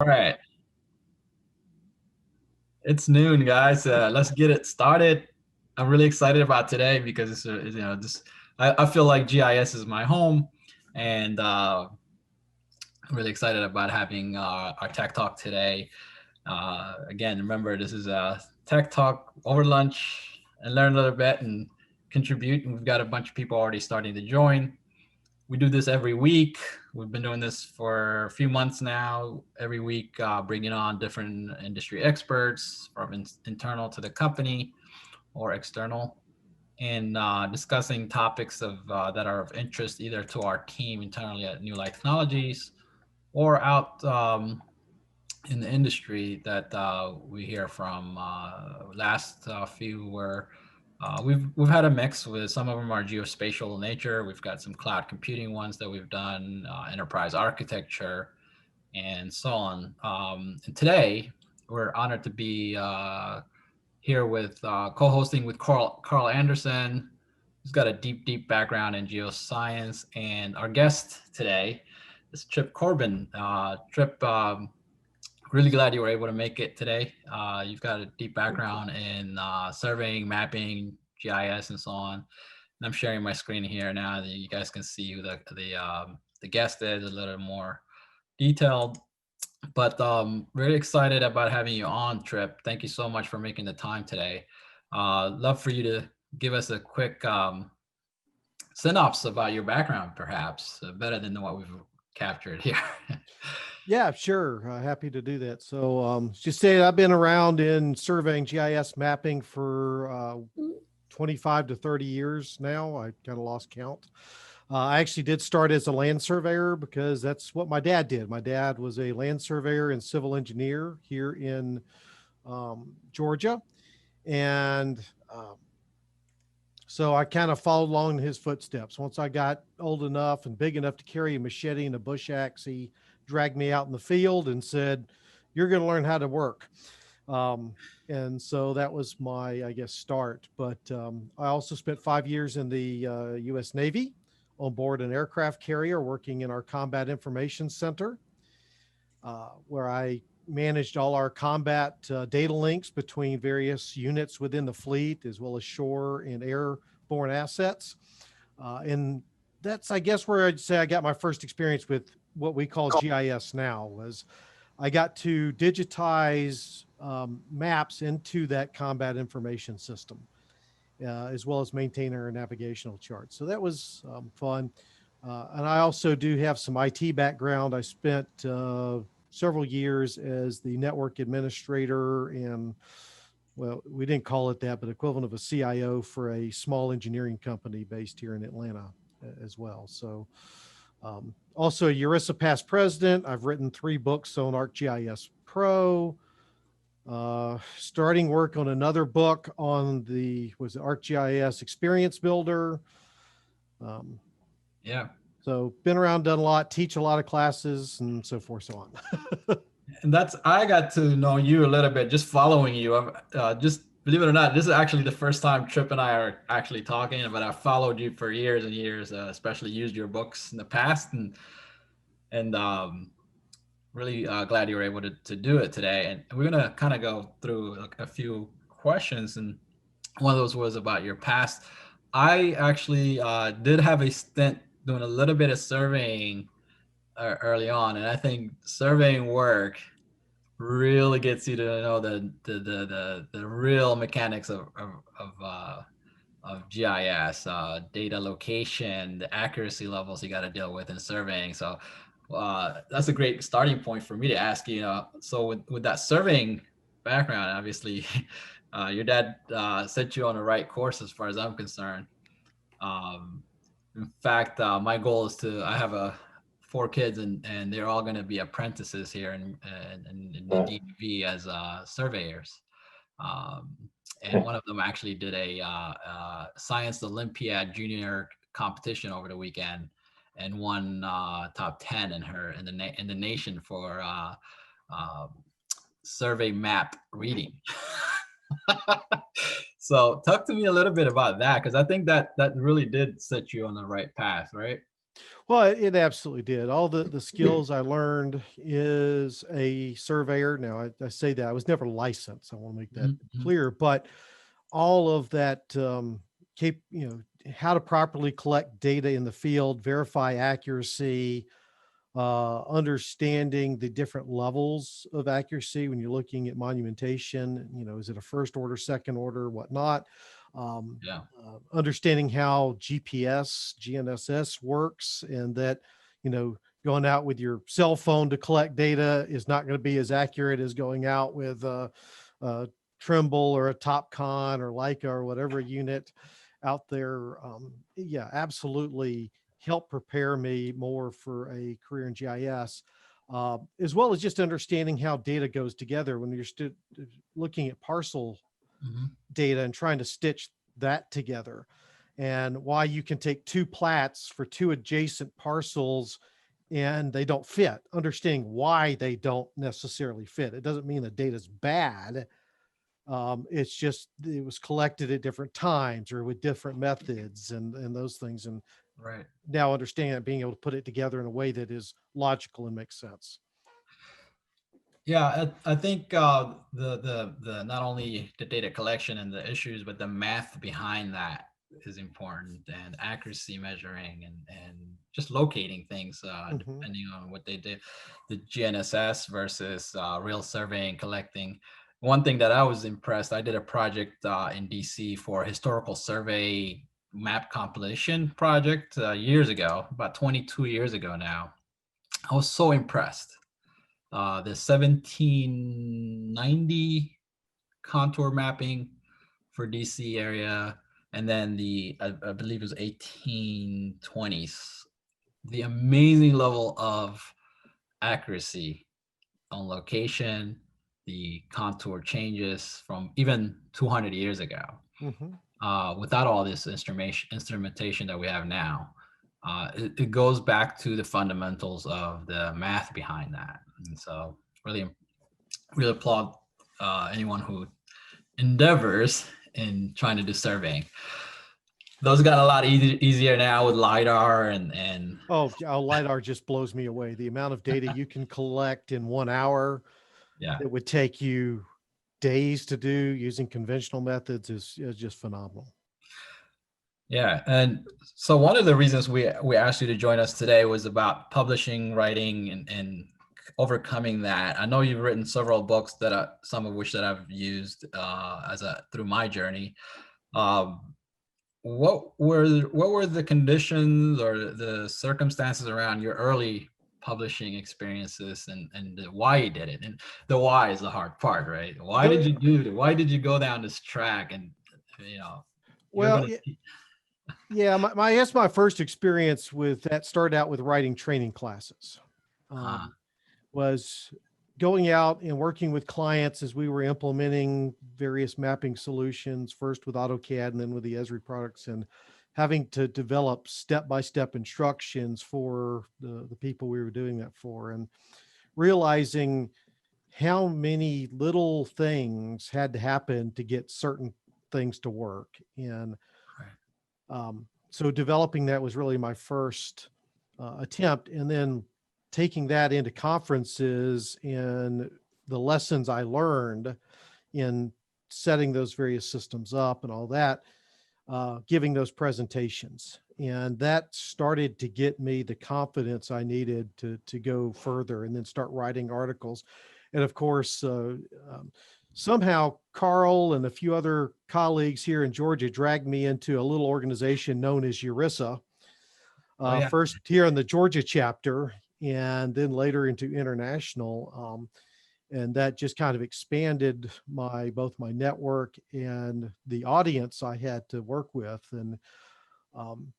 All right, it's noon, guys. Let's get it started. I'm really excited about today because I feel like GIS is my home, and I'm really excited about having our tech talk today. Again, remember this is a tech talk over lunch and learn a little bit and contribute. And we've got a bunch of people already starting to join. We do this every week. We've been doing this for a few months now, every week, bringing on different industry experts from internal to the company or external, and discussing topics that are of interest either to our team internally at New Light Technologies or out in the industry that we hear from. Last few were we've had a mix with some of them are geospatial in nature. We've got some cloud computing ones that we've done, enterprise architecture, and so on. And today we're honored to be here with co-hosting with Carl Anderson, who's got a deep background in geoscience, and our guest today is Trip Corbin. Trip, really glad you were able to make it today. You've got a deep background in surveying, mapping, GIS, and so on. And I'm sharing my screen here now that you guys can see who the guest is a little more detailed. But really excited about having you on, Trip. Thank you so much for making the time today. Love for you to give us a quick synopsis about your background, perhaps better than what we've captured here. Yeah, sure. Happy to do that. So, just say I've been around in surveying GIS mapping for 25 to 30 years now. I kind of lost count. I actually did start as a land surveyor because that's what my dad did. My dad was a land surveyor and civil engineer here in Georgia. And so I kind of followed along in his footsteps. Once I got old enough and big enough to carry a machete and a bush axe, he dragged me out in the field and said, "You're going to learn how to work." And so that was my, I guess, start. But I also spent 5 years in the U.S. Navy on board an aircraft carrier working in our Combat Information Center, where I managed all our combat data links between various units within the fleet, as well as shore and airborne assets. And that's, I guess, where I'd say I got my first experience with what we call GIS now. Was I got to digitize maps into that combat information system, as well as maintain our navigational charts. So that was fun. And I also do have some IT background. I spent several years as the network administrator and, well, we didn't call it that, but equivalent of a CIO for a small engineering company based here in Atlanta as well. So also a ERISA past president. I've written 3 books on ArcGIS Pro, starting work on another book on the ArcGIS Experience Builder. Yeah. So been around, done a lot, teach a lot of classes and so forth, so on. And I got to know you a little bit just following you. Just believe it or not, this is actually the first time Trip and I are actually talking, but I followed you for years and years, especially used your books in the past, and really glad you were able to do it today. And we're gonna kind of go through a few questions, and one of those was about your past. I actually did have a stint doing a little bit of surveying early on, and I think surveying work really gets you to know the real mechanics of GIS, data location, the accuracy levels you got to deal with in surveying. So that's a great starting point for me to ask you. So with that surveying background, obviously, your dad set you on the right course as far as I'm concerned. Um, in fact, my goal is I have 4 kids, and they're all going to be apprentices here in the DMV as surveyors. Um, and one of them actually did a science Olympiad junior competition over the weekend and won top 10 in the nation for uh, survey map reading. So talk to me a little bit about that, because I think that really did set you on the right path, right? Well, it absolutely did. All the skills I learned is a surveyor. Now, I say that I was never licensed. I want to make that Mhm, mhm. clear, but all of that, how to properly collect data in the field, verify accuracy, understanding the different levels of accuracy when you're looking at monumentation. Is it a first order, second order, whatnot? Um, Yeah. Understanding how GNSS works, and that, going out with your cell phone to collect data is not going to be as accurate as going out with a Trimble or a Topcon or Leica or whatever unit out there. Yeah, absolutely help prepare me more for a career in GIS, as well as just understanding how data goes together when you're looking at parcel Mhm. data and trying to stitch that together, and why you can take two plats for two adjacent parcels and they don't fit. Understanding why they don't necessarily fit. It doesn't mean the data's bad. It's just it was collected at different times or with different methods and those things. And Right. now understanding being able to put it together in a way that is logical and makes sense. Yeah, I think the not only the data collection and the issues, but the math behind that is important, and accuracy measuring and just locating things Hmm. depending on what they did, the GNSS versus real surveying, collecting. One thing that I was impressed, I did a project in DC for a historical survey map compilation project years ago, about 22 years ago now. I was so impressed the 1790 contour mapping for DC area, and then I believe it was 1820s. The amazing level of accuracy on location, the contour changes from even 200 years ago, Hmm. without all this instrumentation that we have now. It goes back to the fundamentals of the math behind that. And so really really applaud anyone who endeavors in trying to do surveying. Those got a lot easier now with lidar and Oh, yeah, LiDAR just blows me away. The amount of data you can collect in 1 hour yeah. that would take you days to do using conventional methods is just phenomenal. Yeah, and so one of the reasons we asked you to join us today was about publishing, writing, and overcoming that. I know you've written several books some of which that I've used through my journey. Um, what were the conditions or the circumstances around your early publishing experiences, and why you did it? And the why is the hard part, right? Why did you The, do it? Why did you go down this track? And you know, you're well, gonna. yeah, I guess my first experience with that started out with writing training classes. Uh, Um, was going out and working with clients as we were implementing various mapping solutions, first with AutoCAD and then with the Esri products, and having to develop step-by-step instructions for the people we were doing that for, and realizing how many little things had to happen to get certain things to work. And right. so developing that was really my first attempt, and then taking that into conferences and the lessons I learned in setting those various systems up and all that, giving those presentations. And that started to get me the confidence I needed to go further and then start writing articles. And of course, somehow Carl and a few other colleagues here in Georgia dragged me into a little organization known as EURISA, Oh yeah. first here in the Georgia chapter, and then later into international. And that just kind of expanded both my network and the audience I had to work with. And um,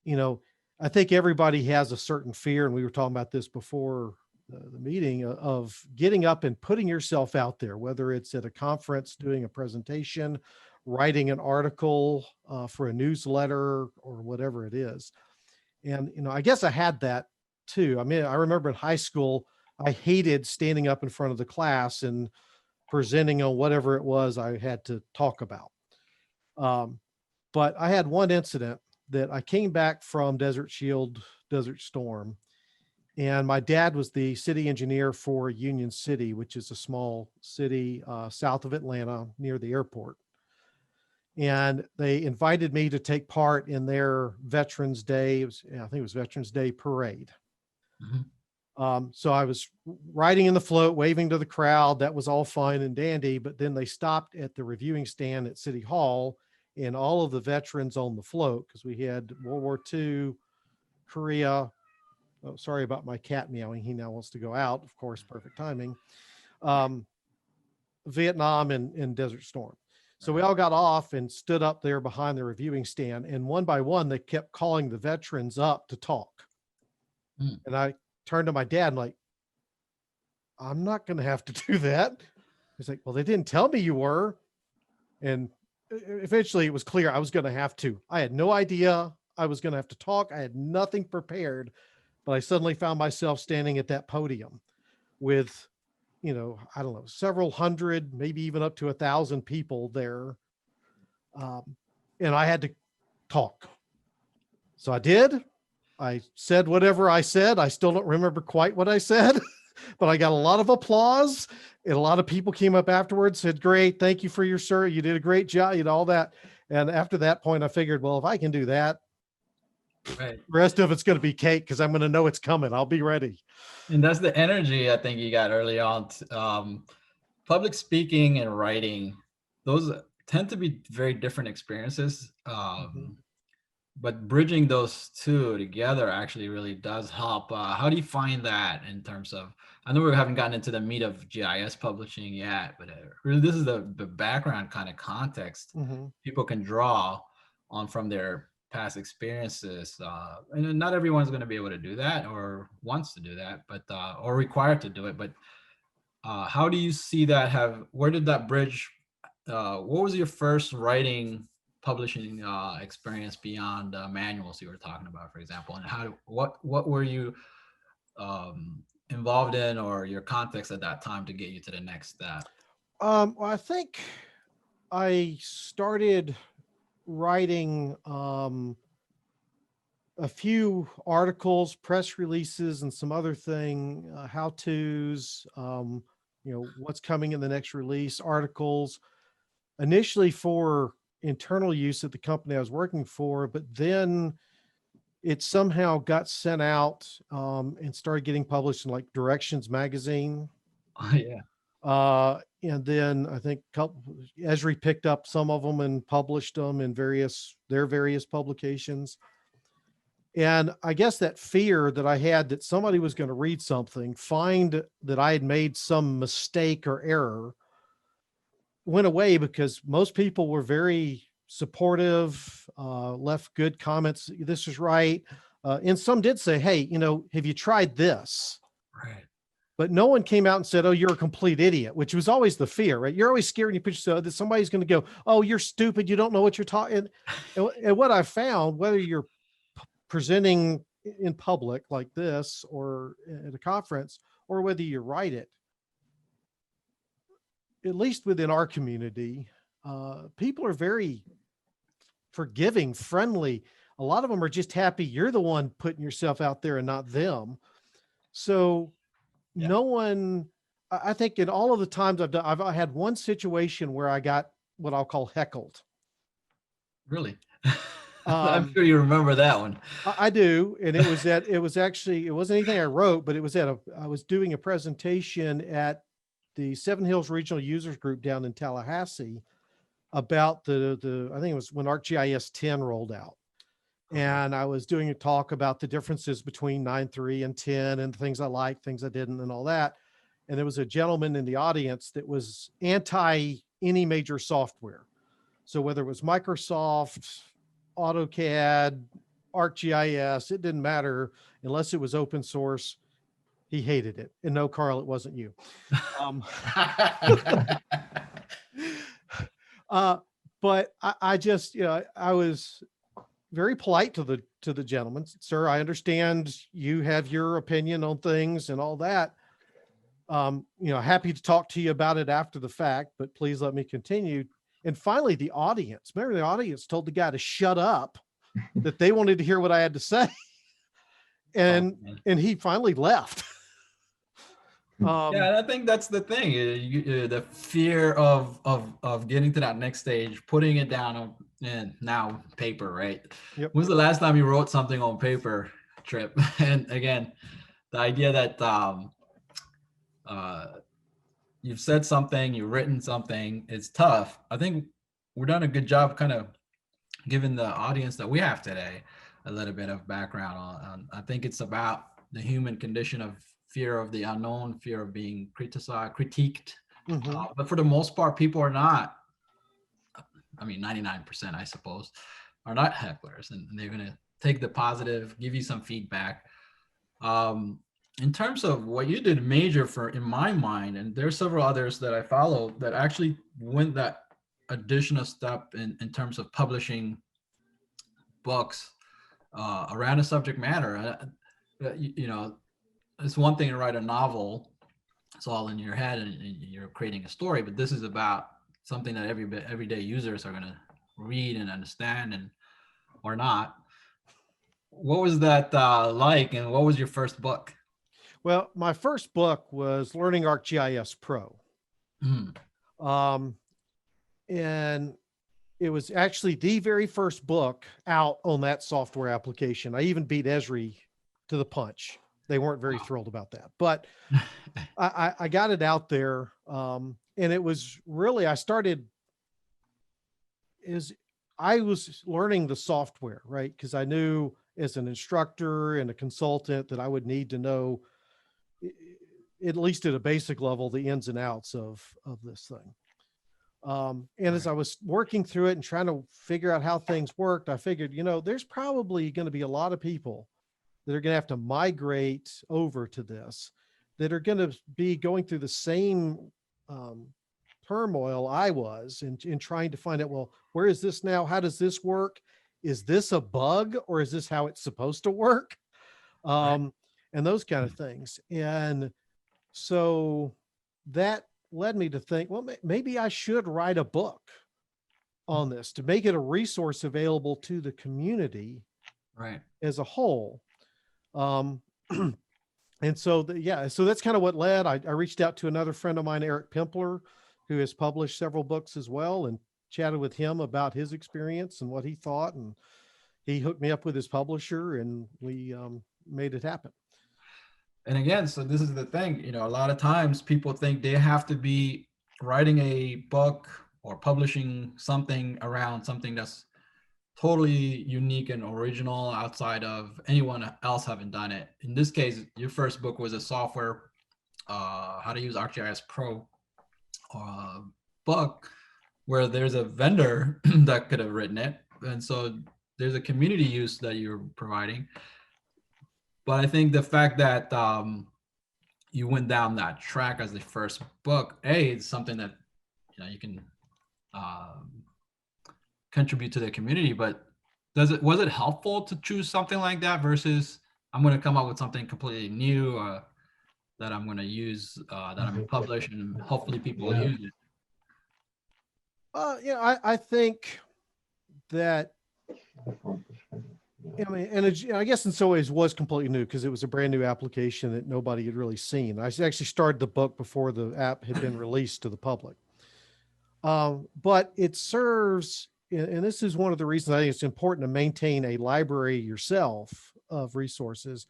you know, I think everybody has a certain fear, and we were talking about this before the meeting, of getting up and putting yourself out there, whether it's at a conference, doing a presentation, writing an article for a newsletter, or whatever it is. And, I guess I had that too. I mean, I remember in high school, I hated standing up in front of the class and presenting on whatever it was I had to talk about. Um, but I had one incident that I came back from Desert Shield Desert Storm. And my dad was the city engineer for Union City, which is a small city south of Atlanta near the airport. And they invited me to take part in their Veterans Day. I think it was Veterans Day parade. So I was riding in the float, waving to the crowd. That was all fine and dandy. But then they stopped at the reviewing stand at City Hall, and all of the veterans on the float, because we had World War II, Korea. Oh, sorry about my cat meowing. He now wants to go out. Of course, perfect timing. Vietnam and Desert Storm. So we all got off and stood up there behind the reviewing stand, and one by one, they kept calling the veterans up to talk. And I turned to my dad and like, I'm not going to have to do that. He's like, well, they didn't tell me you were. And eventually it was clear I was going to have to. I had no idea I was going to have to talk. I had nothing prepared, but I suddenly found myself standing at that podium with, I don't know, several hundred, maybe even up to 1,000 people there. And I had to talk. So I did. I said whatever I said. I still don't remember quite what I said, but I got a lot of applause, and a lot of people came up afterwards, said, great, thank you for your sir. You did a great job, all that. And after that point, I figured, well, if I can do that, right, the rest of it's going to be cake, because I'm going to know it's coming. I'll be ready. And that's the energy I think you got early on. Public speaking and writing, those tend to be very different experiences. But bridging those two together actually really does help. How do you find that in terms of, I know we haven't gotten into the meat of GIS publishing yet, but really this is the background kind of context people can draw on from their past experiences. And not everyone's going to be able to do that or wants to do that, but or required to do it. But how do you see that where did that bridge, what was your first writing publishing experience beyond manuals you were talking about, for example, and what were you involved in, or your context at that time to get you to the next step? Well, I think I started writing a few articles, press releases, and some other how-tos, what's coming in the next release, articles, initially for internal use at the company I was working for, but then it somehow got sent out and started getting published in like Directions magazine. And then I think Esri picked up some of them and published them in their various publications. And I guess that fear that I had that somebody was going to read something, find that I had made some mistake or error, went away, because most people were very supportive, left good comments. This is right. And some did say, hey, have you tried this? Right. But no one came out and said, oh, you're a complete idiot, which was always the fear, right? You're always scared when you pitch yourself that somebody's going to go, oh, you're stupid. You don't know what you're talking. And what I found, whether you're presenting in public like this or at a conference, or whether you write it, at least within our community, people are very forgiving, friendly. A lot of them are just happy you're the one putting yourself out there and not them. So no one, I think in all of the times I've done, I've had one situation where I got what I'll call heckled. Really? I'm sure you remember that one. I do. And it wasn't anything I wrote, but I was doing a presentation at the Seven Hills Regional Users Group down in Tallahassee about I think it was when ArcGIS 10 rolled out. And I was doing a talk about the differences between 9.3 and 10 and things I liked, things I didn't, and all that. And there was a gentleman in the audience that was anti any major software. So whether it was Microsoft, AutoCAD, ArcGIS, it didn't matter unless it was open source. He hated it. And no, Carl, it wasn't you. But I just, I was very polite to the gentleman. Sir, I understand you have your opinion on things and all that. Happy to talk to you about it after the fact, but please let me continue. And finally, the audience told the guy to shut up, that they wanted to hear what I had to say. Oh, and man. and he finally left. Yeah, I think that's the thing. The fear of getting to that next stage, putting it down on, and now paper, right? Yep. When's the last time you wrote something on paper, Trip? And again, the idea that uh, you've said something, you've written something, it's tough. I think we're done a good job kind of giving the audience that we have today a little bit of background on. I think it's about the human condition of fear of the unknown, fear of being criticized, critiqued. Mm-hmm. But for the most part, people are not, I mean, 99%, I suppose, are not hecklers, and they're going to take the positive, give you some feedback. Um, in terms of what you did major for, in my mind, and there's several others that I follow that actually went that additional step in terms of publishing books around a subject matter. You know, it's one thing to write a novel; it's all in your head and you're creating a story. But this is about something that everyday users are going to read and understand, and or not. What was that like, and what was your first book? Well, my first book was Learning ArcGIS Pro. Mm. Um, and it was actually the very first book out on that software application. I even beat Esri to the punch. They weren't very thrilled about that, but I got it out there. And it was really, I was learning the software, right? Because I knew as an instructor and a consultant that I would need to know, at least at a basic level, the ins and outs of this thing. And as I was working through it and trying to figure out how things worked, I figured, there's probably going to be a lot of people that are going to have to migrate over to this, that are going to be going through the same turmoil I was in trying to find out, well, where is this now? How does this work? Is this a bug or is this how it's supposed to work? And those kind of things. And so that led me to think, well, maybe I should write a book on this to make it a resource available to the community as a whole. And so, so that's kind of what led. I reached out to another friend of mine, Eric Kempler, who has published several books as well, and chatted with him about his experience and what he thought. And he hooked me up with his publisher, and we made it happen. And again, so this is the thing, a lot of times people think they have to be writing a book or publishing something around something that's totally unique and original outside of anyone else having done it. In this case, your first book was a software, how to use ArcGIS Pro book, where there's a vendor that could have written it. And so there's a community use that you're providing. But I think the fact that you went down that track as the first book, it's something that you can contribute to the community. But was it helpful to choose something like that versus I'm going to come up with something completely new that I'm going to use, that I'm going to publish, and hopefully people will use it? I think that, I mean, and I guess in some ways was completely new because it was a brand new application that nobody had really seen. I actually started the book before the app had been released to the public. But it serves, and this is one of the reasons I think it's important to maintain a library yourself of resources,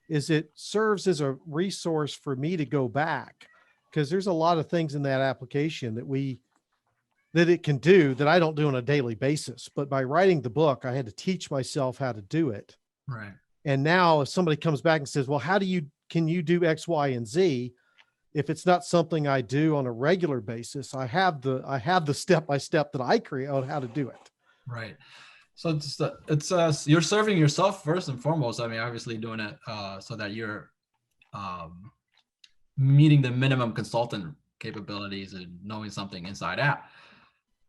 is it serves as a resource for me to go back, because there's a lot of things in that application that it can do that I don't do on a daily basis. But by writing the book, I had to teach myself how to do it. Right. And now if somebody comes back and says, well, can you do X, Y, and Z? If it's not something I do on a regular basis, I have the step-by-step that I create on how to do it. Right. So it's you're serving yourself first and foremost. I mean, obviously doing it so that you're meeting the minimum consultant capabilities and knowing something inside out.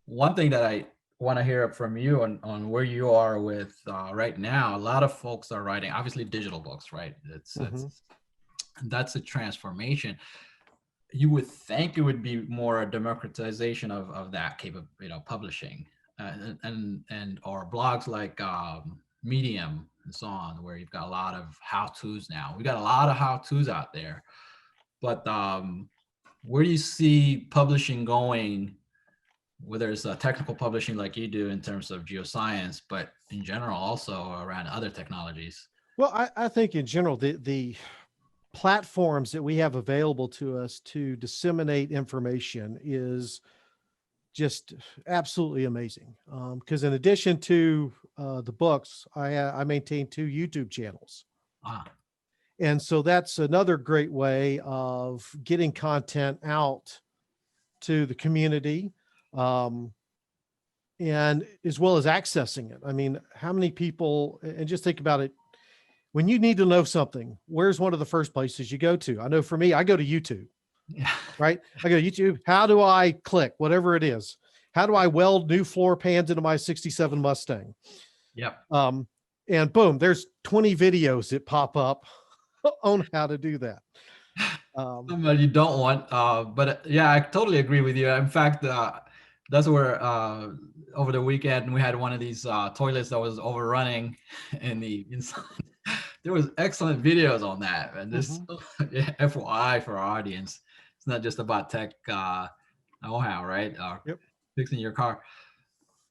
One thing that I want to hear from you on where you are with right now, a lot of folks are writing, obviously digital books, right? That's a transformation. You would think it would be more a democratization of that publishing, and or blogs like Medium and so on, where you've got a lot of how-tos now. We got a lot of how-tos out there, but where do you see publishing going? Whether it's technical publishing like you do in terms of geoscience, but in general also around other technologies. Well, I think in general, the platforms that we have available to us to disseminate information is just absolutely amazing. Because in addition to the books, I maintain 2 YouTube channels. Ah, And so that's another great way of getting content out to the community, and as well as accessing it. I mean, how many people, and just think about it, when you need to know something, where's one of the first places you go to? I know for me, I go to YouTube, yeah. right? I go to YouTube. How do I click, whatever it is? How do I weld new floor pans into my 67 Mustang? Yep. And boom, there's 20 videos that pop up on how to do that. Somebody you don't want, but yeah, I totally agree with you. In fact, that's where over the weekend we had one of these toilets that was overrunning in the inside. There was excellent videos on that, and this yeah, FYI for our audience, it's not just about tech know-how, right? Yep. Fixing your car.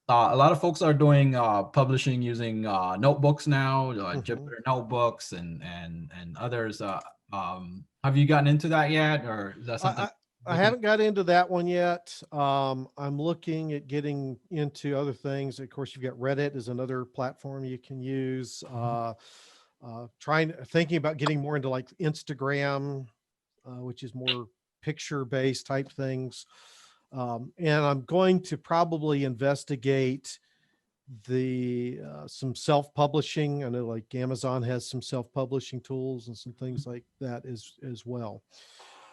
A lot of folks are doing publishing using notebooks now, Jupyter notebooks and others. Have you gotten into that yet, or is that something? I haven't got into that one yet. I'm looking at getting into other things. Of course, you've got Reddit is another platform you can use. Thinking about getting more into like Instagram, which is more picture-based type things. And I'm going to probably investigate some self-publishing. I know like Amazon has some self-publishing tools and some things like that as well.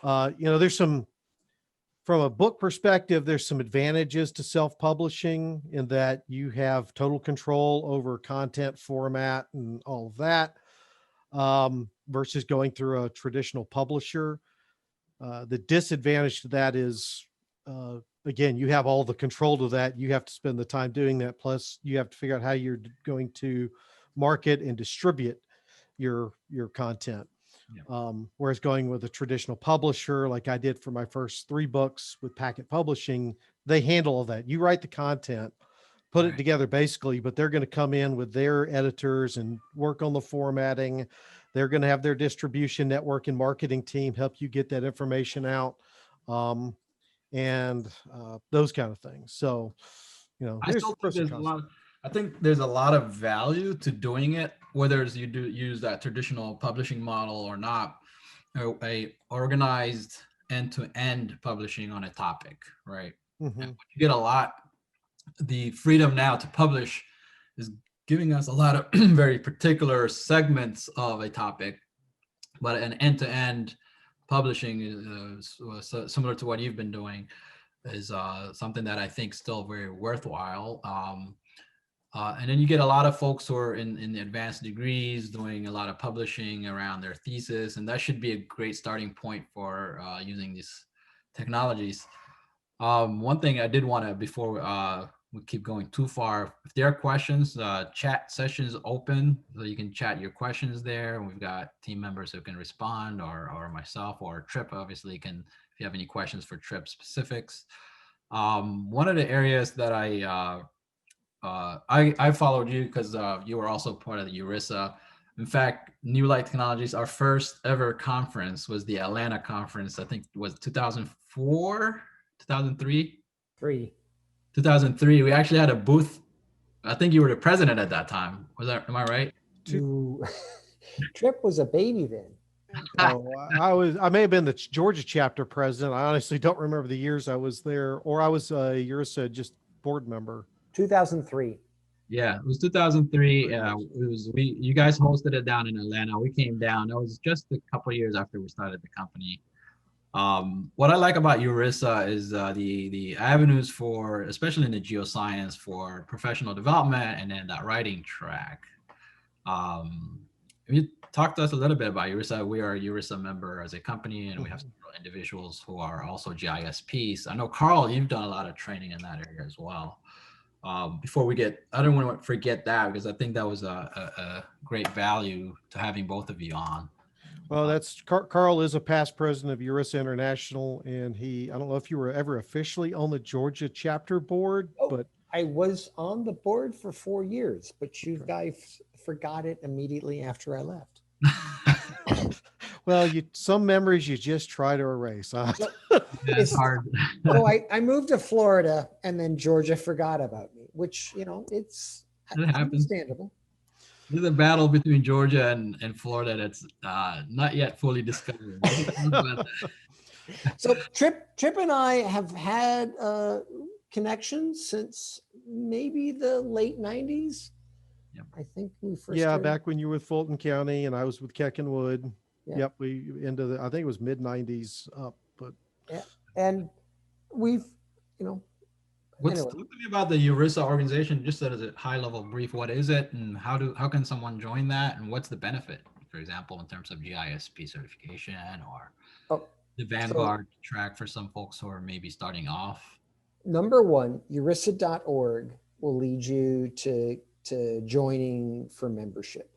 There's from a book perspective, there's some advantages to self-publishing in that you have total control over content format and all of that, versus going through a traditional publisher. The disadvantage to that is, again, you have all the control to that. You have to spend the time doing that. Plus you have to figure out how you're going to market and distribute your content. Yeah. Whereas going with a traditional publisher, like I did for my first 3 books with Packet Publishing, they handle all that. You write the content, put it together basically, but they're going to come in with their editors and work on the formatting. They're going to have their distribution network and marketing team help you get that information out. And those kind of things. So, I still think there's a lot. I think there's a lot of value to doing it, whether it's you do use that traditional publishing model or not. A organized end-to-end publishing on a topic, right? And you get a lot. The freedom now to publish is giving us a lot of very particular segments of a topic, but an end-to-end publishing is similar to what you've been doing is something that I think still very worthwhile. And then you get a lot of folks who are in the advanced degrees doing a lot of publishing around their thesis, and that should be a great starting point for using these technologies. One thing I did want to, before we keep going too far, if there are questions, chat sessions open, so you can chat your questions there. We've got team members who can respond, or myself, or Trip obviously can, if you have any questions for Trip specifics. One of the areas that I followed you because you were also part of the ERISA. In fact, New Light Technologies, our first ever conference was the Atlanta conference. I think it was 2004, 2003? 2003. We actually had a booth. I think you were the president at that time. Am I right? Trip was a baby then. I may have been the Georgia chapter president. I honestly don't remember the years I was there, or I was a ERISA just board member. 2003. Yeah, it was 2003. You guys hosted it down in Atlanta. We came down. It was just a couple of years after we started the company. What I like about ERISA is the avenues for, especially in the geoscience, for professional development and then that writing track. You talk to us a little bit about ERISA. We are a ERISA member as a company, and we have several individuals who are also GISPs. I know, Carl, you've done a lot of training in that area as well. before we get, I don't want to forget that because I think that was a great value to having both of you on. Well, that's Carl is a past president of URISA International, and I don't know if you were ever officially on the Georgia chapter board, but I was on the board for 4 years, but you guys forgot it immediately after I left. well, some memories you just try to erase. Huh? It's hard. So I moved to Florida, and then Georgia forgot about me, which, it's understandable. There's a battle between Georgia and Florida that's not yet fully discovered. So Trip and I have had connections since maybe the late 90s. Yep. I think we first started. Back when you were with Fulton County and I was with Keckenwood. Yep, we into I think it was mid 90s up, but and we've Talk to me about the URISA organization, just as a high level brief. What is it, and how can someone join that, and what's the benefit, for example, in terms of GISP certification or the Vanguard track for some folks who are maybe starting off? Number one, urisa.org will lead you to joining for membership.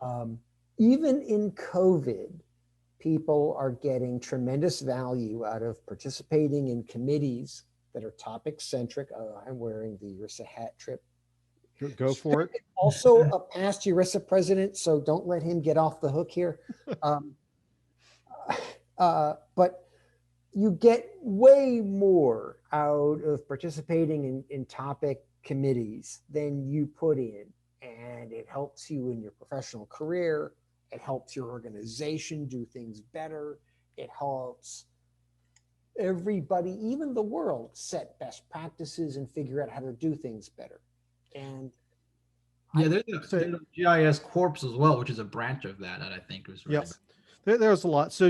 Mm-hmm. Even in COVID, people are getting tremendous value out of participating in committees that are topic centric. I'm wearing the URISA hat. Trip. Go for it. Also a past URISA president, so don't let him get off the hook here. But you get way more out of participating in topic committees than you put in. And it helps you in your professional career. It helps your organization do things better. It helps everybody, even the world, set best practices and figure out how to do things better. And there's a GIS Corps as well, which is a branch of that I think was really There's a lot. So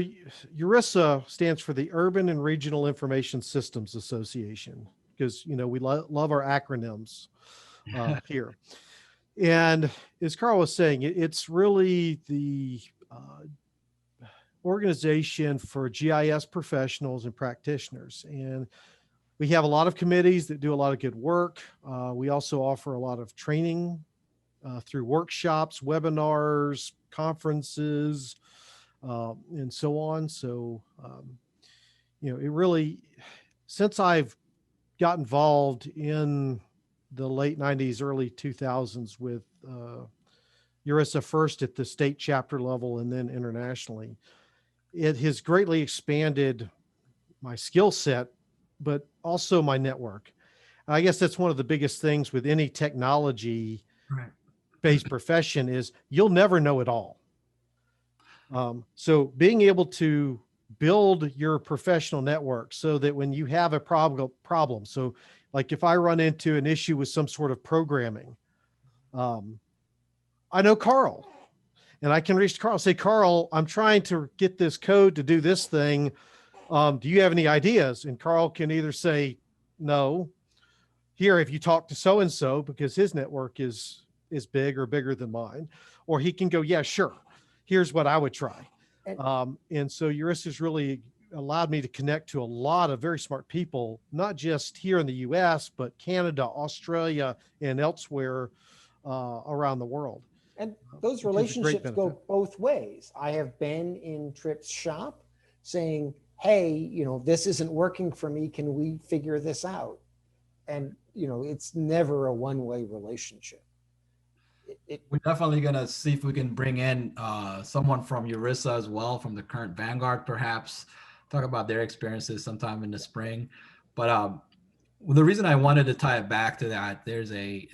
URISA stands for the Urban and Regional Information Systems Association, because we love our acronyms here. And as Carl was saying, it's really the organization for GIS professionals and practitioners. And we have a lot of committees that do a lot of good work. We also offer a lot of training through workshops, webinars, conferences, and so on. So, it really, since I've got involved in the late 90s, early 2000s with URISA, first at the state chapter level and then internationally, it has greatly expanded my skill set, but also my network. And I guess that's one of the biggest things with any technology based profession is you'll never know it all. So being able to build your professional network so that when you have a problem, so like if I run into an issue with some sort of programming, I know Carl, and I can reach Carl, say, Carl, I'm trying to get this code to do this thing. Do you have any ideas? And Carl can either say, no, here, if you talk to so-and-so, because his network is big or bigger than mine, or he can go, yeah, sure. Here's what I would try. And so URISA has really allowed me to connect to a lot of very smart people, not just here in the US, but Canada, Australia, and elsewhere around the world. And those relationships go both ways. I have been in Trip's shop saying, hey, this isn't working for me. Can we figure this out? And, it's never a one-way relationship. We're definitely going to see if we can bring in someone from URISA as well, from the current Vanguard, perhaps talk about their experiences sometime in the spring. But the reason I wanted to tie it back to that, there's a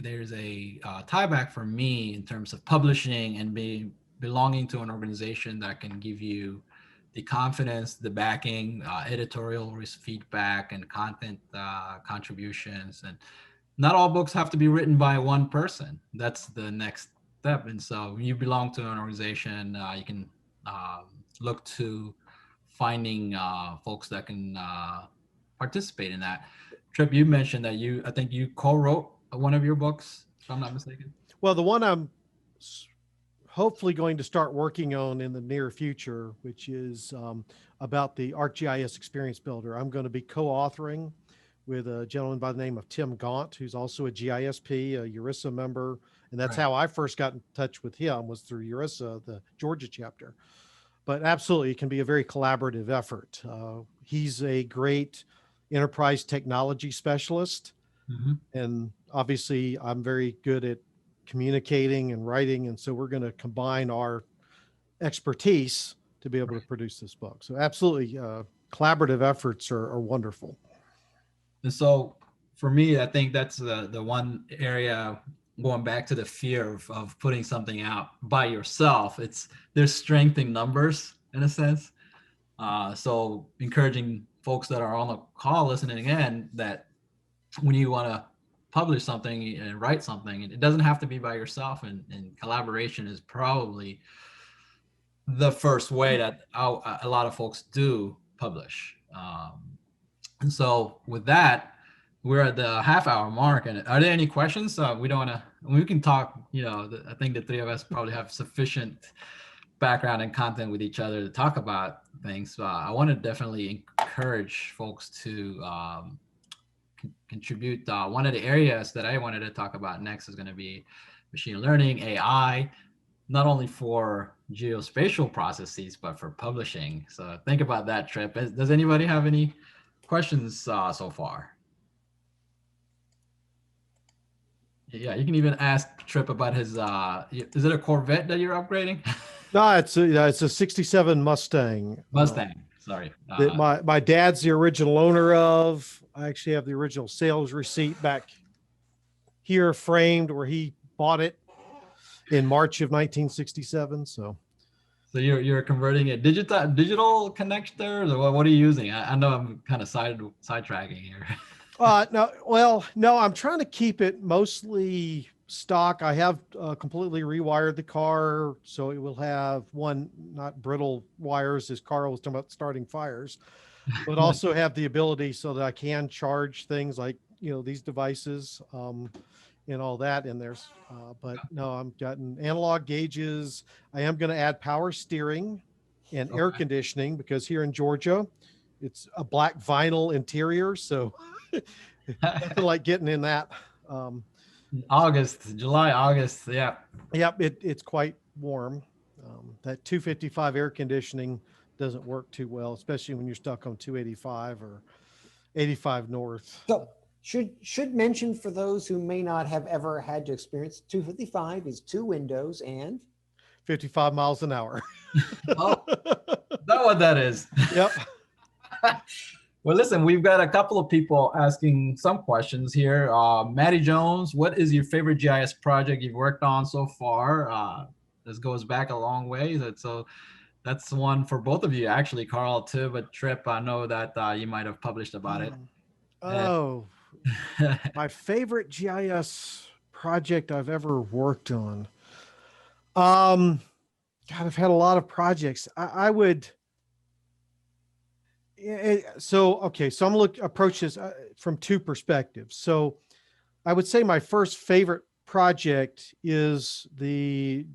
tie back for me in terms of publishing and belonging to an organization that can give you the confidence, the backing, editorial feedback, and content contributions. And not all books have to be written by one person. That's the next step. And so when you belong to an organization, you can look to finding folks that can participate in that. Trip, you mentioned that I think you co-wrote one of your books, if I'm not mistaken. Well, the one I'm hopefully going to start working on in the near future, which is about the ArcGIS Experience Builder. I'm going to be co-authoring with a gentleman by the name of Tim Gaunt, who's also a GISP, a ERISA member. And that's Right. how I first got in touch with him, was through ERISA, the Georgia chapter. But absolutely, it can be a very collaborative effort. He's a great enterprise technology specialist. Mm-hmm. And obviously, I'm very good at communicating and writing. And so we're going to combine our expertise to be able to produce this book. So absolutely, collaborative efforts are wonderful. And so for me, I think that's the one area, going back to the fear of putting something out by yourself. There's strength in numbers in a sense. So encouraging folks that are on the call listening in, that when you want to publish something and write something, it doesn't have to be by yourself, and collaboration is probably the first way that a lot of folks do publish. And so with that, we're at the half-hour mark. And are there any questions? We can talk, I think the three of us probably have sufficient background and content with each other to talk about things. I want to definitely encourage folks to contribute. One of the areas that I wanted to talk about next is going to be machine learning, AI, not only for geospatial processes, but for publishing. So think about that, Trip. Does anybody have any questions so far? Yeah, you can even ask Trip about his, is it a Corvette that you're upgrading? No, it's a 67 Mustang. Mustang, sorry. That my dad's the original owner of. I actually have the original sales receipt back here framed where he bought it in March of 1967. So you're converting a digital connector, or what are you using? I know I'm kind of sidetracking here. No, I'm trying to keep it mostly stock. I have completely rewired the car, so it will have not brittle wires, as Carl was talking about starting fires, but also have the ability so that I can charge things like, these devices and all that in there. But no, I'm gotten analog gauges. I am going to add power steering and air conditioning, because here in Georgia, it's a black vinyl interior. So nothing like getting in that. July, August. Yeah. Yep. It's quite warm. That 255 air conditioning doesn't work too well, especially when you're stuck on 285 or 85 north. So should mention, for those who may not have ever had to experience, 255 is 2 windows and 55 miles an hour. Oh, is that what that is? Yep. Well, listen, we've got a couple of people asking some questions here. Maddie Jones, what is your favorite GIS project you've worked on so far? This goes back a long way. So that's one for both of you, actually, Carl, too. But Trip, I know that you might have published about it. Oh, my favorite GIS project I've ever worked on. God, I've had a lot of projects. I would. So I'm going to approach this from 2 perspectives. So I would say my first favorite project is the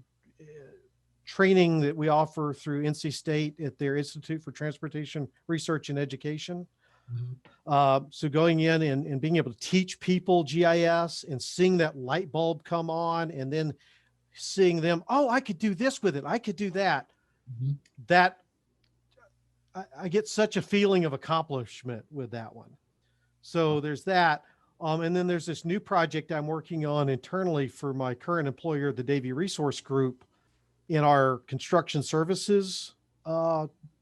training that we offer through NC State at their Institute for Transportation Research and Education. Mm-hmm. So going in and being able to teach people GIS and seeing that light bulb come on, and then seeing them, oh, I could do this with it, I could do that. Mm-hmm. That I get such a feeling of accomplishment with that one. So there's that. And then there's this new project I'm working on internally for my current employer, the Davie Resource Group, in our construction services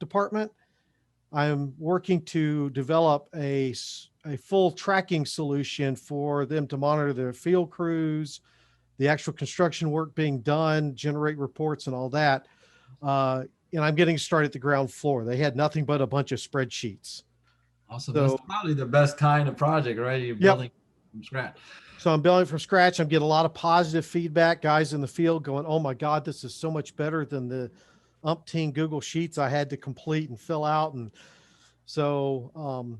department. I'm working to develop a full tracking solution for them to monitor their field crews, the actual construction work being done, generate reports and all that. And I'm getting started at the ground floor. They had nothing but a bunch of spreadsheets. Awesome. So, that's probably the best kind of project, right? You're building from scratch. So I'm building from scratch. I'm getting a lot of positive feedback, guys in the field going, oh my God, this is so much better than the umpteen Google Sheets I had to complete and fill out. And so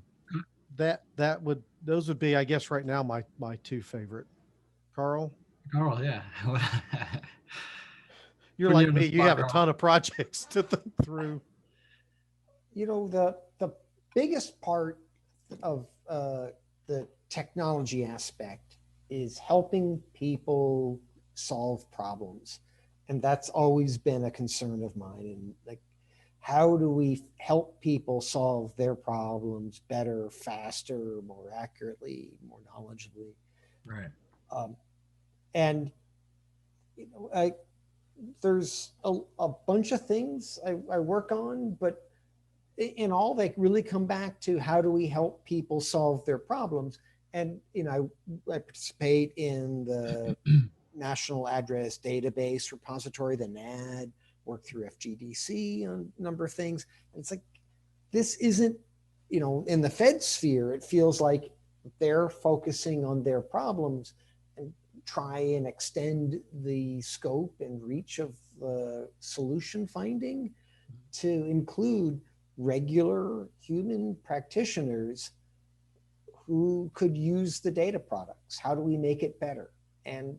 those would be, I guess, right now, my 2 favorite. Carl, yeah. You're like me, you have a ton of projects to think through. The biggest part of the the technology aspect is helping people solve problems. And that's always been a concern of mine. And like, how do we help people solve their problems better, faster, more accurately, more knowledgeably? Right. And there's a bunch of things I work on, but in all, they really come back to how do we help people solve their problems. And I participate in the National Address Database Repository, the NAD, work through FGDC on a number of things. And it's like, this isn't, in the Fed sphere, it feels like they're focusing on their problems and try and extend the scope and reach of the solution finding to include regular human practitioners who could use the data products. How do we make it better? And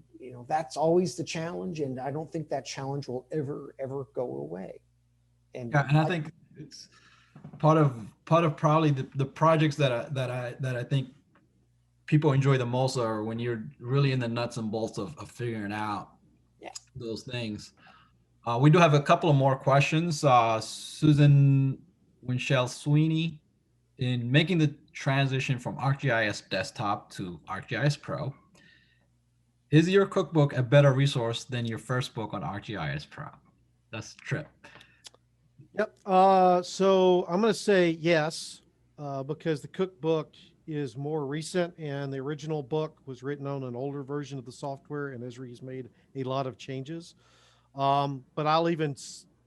that's always the challenge, and I don't think that challenge will ever go away. And yeah, and I think it's part of probably the projects that I think people enjoy the most are when you're really in the nuts and bolts of figuring out those things. We do have a couple of more questions. Susan Winchell Sweeney, in making the transition from ArcGIS Desktop to ArcGIS Pro, is your cookbook a better resource than your first book on ArcGIS Pro? That's Trip. Yep. So I'm going to say yes, because the cookbook is more recent, and the original book was written on an older version of the software, and Esri has made a lot of changes. But I'll even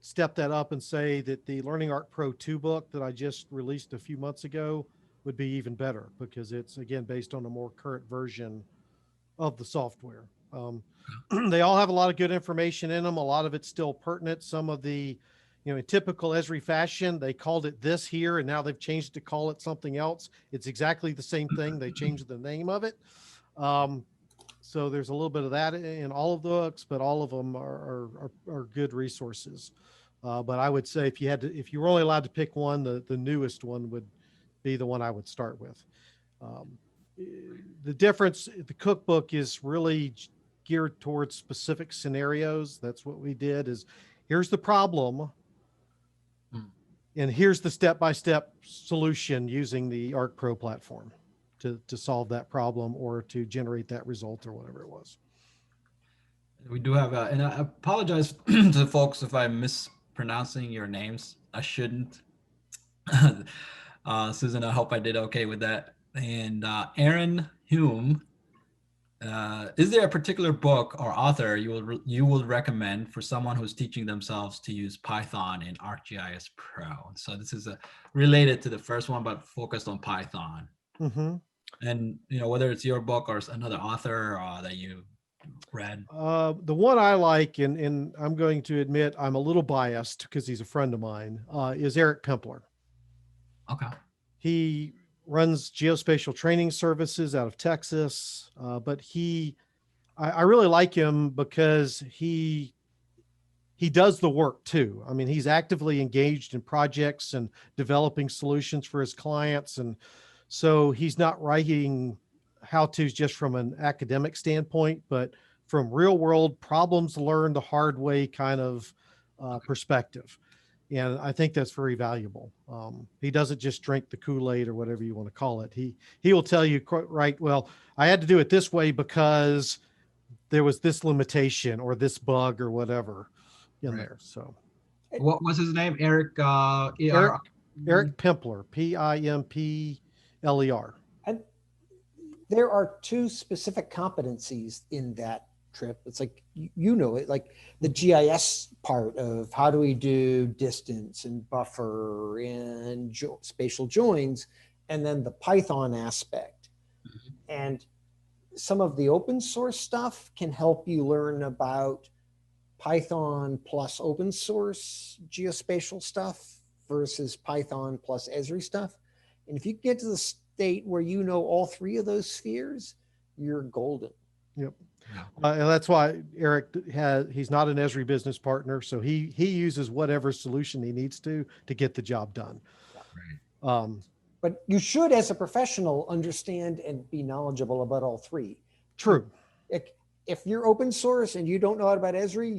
step that up and say that the Learning Arc Pro 2 book that I just released a few months ago would be even better, because it's, again, based on a more current version of the software. They all have a lot of good information in them. A lot of it's still pertinent. Some of the, in typical Esri fashion, they called it this here, and now they've changed to call it something else. It's exactly the same thing. They changed the name of it. So there's a little bit of that in all of the books, but all of them are good resources. But I would say if you were only allowed to pick one, the newest one would be the one I would start with. The difference, the cookbook is really geared towards specific scenarios. That's what we did, is here's the problem, and here's the step-by-step solution using the Arc Pro platform to solve that problem or to generate that result or whatever it was. We do have, and I apologize to the folks if I'm mispronouncing your names. I shouldn't. Susan, I hope I did okay with that. And Aaron Hume, is there a particular book or author you would recommend for someone who's teaching themselves to use Python in ArcGIS Pro? So this is related to the first one, but focused on Python. Mm-hmm. And whether it's your book or another author that you read. The one I like, and I'm going to admit I'm a little biased because he's a friend of mine, is Eric Kempler. Okay. He runs geospatial training services out of Texas, but I really like him because he does the work too. I mean, he's actively engaged in projects and developing solutions for his clients. And so he's not writing how-tos just from an academic standpoint, but from real world problems learned the hard way kind of perspective. And I think that's very valuable. He doesn't just drink the Kool-Aid or whatever you want to call it. He will tell you, right, well, I had to do it this way because there was this limitation or this bug or whatever in there. So what was his name? Eric Eric Pempler, Pimpler. And there are two specific competencies in that Trip. It's like, it, like the GIS part of how do we do distance and buffer and spatial joins, and then the Python aspect. Mm-hmm. And some of the open source stuff can help you learn about Python plus open source geospatial stuff versus Python plus Esri stuff. And if you get to the state where all three of those spheres, you're golden. Yep. And that's why Eric he's not an Esri business partner. So he uses whatever solution he needs to get the job done. But But you should, as a professional, understand and be knowledgeable about all three. True. If you're open source and you don't know about Esri,